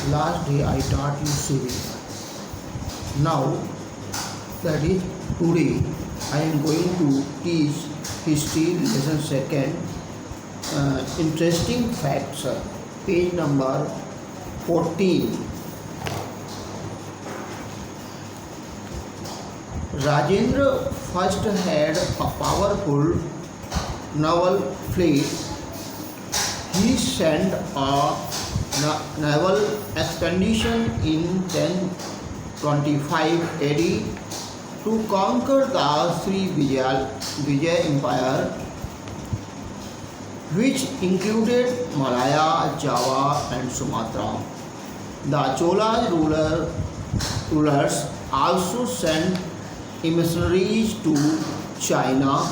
Last day I taught you saving. Now, that is today, I am going to teach history lesson second. Interesting facts. Page number 14. Rajendra first had a powerful naval fleet. He sent a naval expedition in 1025 AD to conquer the Sri Vijaya Empire, which included Malaya, Java, and Sumatra. The Chola rulers also sent emissaries to China.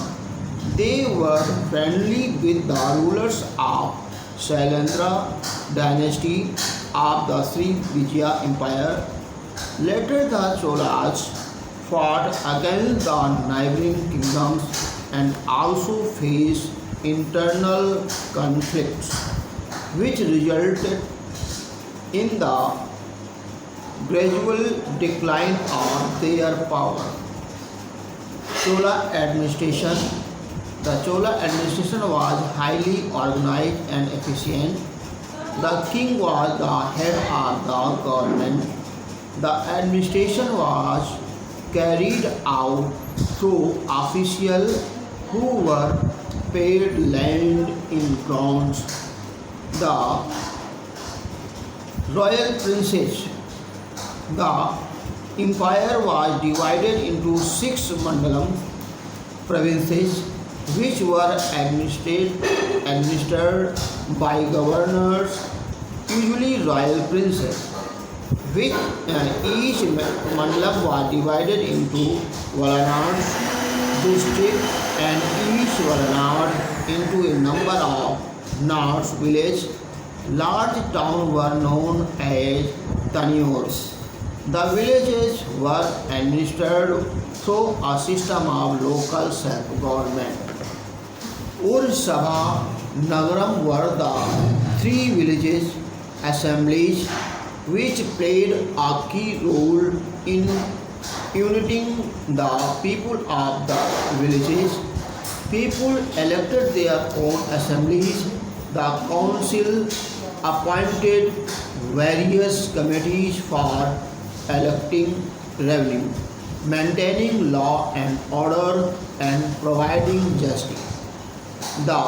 They were friendly with the rulers of Shailendra dynasty of the Sri Vijaya Empire. Later the Cholas fought against the neighboring kingdoms and also faced internal conflicts, which resulted in the gradual decline of their power. Chola administration. The Chola administration was highly organized and efficient. The king was the head of the government. The administration was carried out through officials who were paid land in crowns. The royal princes. The empire was divided into 6 mandalam provinces, which were administered by governors, usually royal princes. Which each mandalam was divided into Valanars district, and each Valanad into a number of Nars villages. Large towns were known as Tanures. The villages were administered through a system of local self-government. Ur Sabha Nagaram were the 3 villages assemblies which played a key role in uniting the people of the villages. People elected their own assemblies. The council appointed various committees for electing revenue, maintaining law and order, and providing justice. The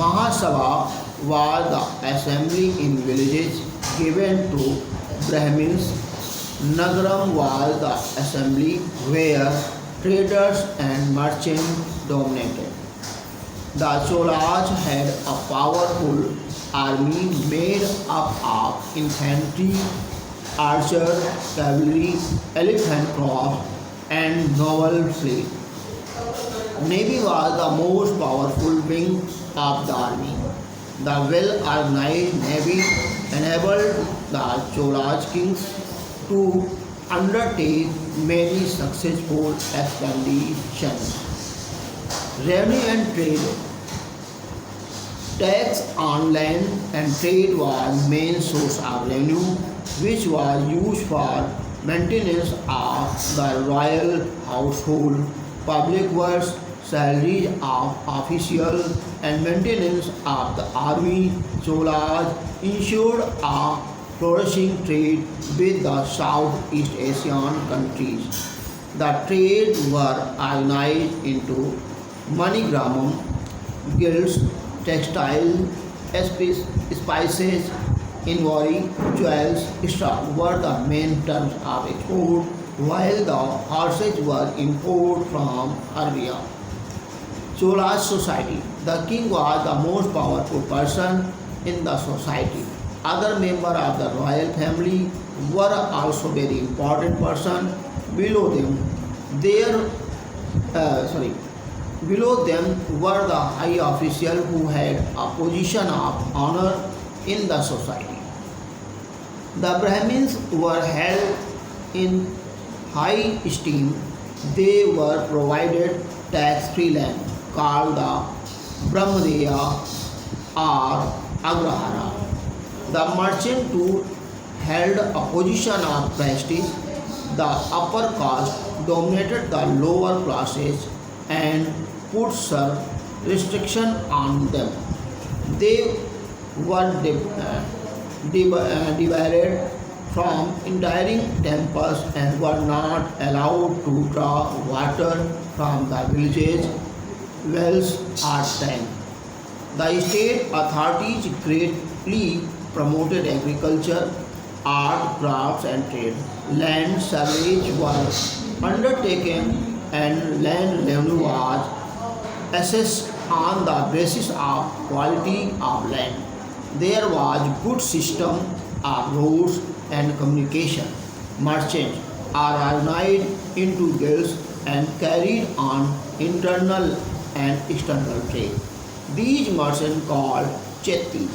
Mahasabha was the assembly in villages given to Brahmins. Nagaram was the assembly where traders and merchants dominated. The Cholas had a powerful army made up of infantry, archers, cavalry, elephant crops, and naval fleet. Navy was the most powerful wing of the army. The well-organized navy enabled the Cholas kings to undertake many successful expeditions. Revenue and trade. Tax on land and trade was main source of revenue, which was used for maintenance of the royal household, public works, salaries of officials, and maintenance of the army. Cholas ensured a flourishing trade with the Southeast Asian countries. The trade were organized into monogramam, guilds, textile, spices, ivory, jewels, stock were the main terms of export, while the horses were imported from Arabia. Cholas society. The king was the most powerful person in the society. Other members of the royal family were also very important person. Below them, their Below them were the high officials who had a position of honor in the society. The Brahmins were held in high esteem. They were provided tax-free land called the Brahmadeya or Agrahara. The merchant too held a position of prestige. The upper caste dominated the lower classes and put some restriction on them. They were divided from entering temples and were not allowed to draw water from the villages wells at time. The state authorities greatly promoted agriculture, art, crafts, and trade. Land surveys were undertaken and land revenue was assessed on the basis of quality of land. There was good system of roads and communication. Merchants are organized into guilds and carried on internal and external trade. These merchants called Chetis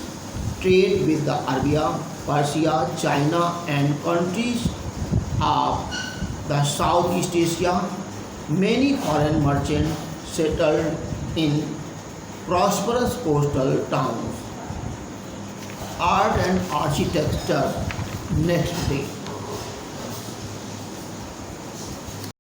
trade with the Arabia, Persia, China and countries of the Southeast Asia. Many foreign merchants settled in prosperous coastal towns. Art and architecture next day.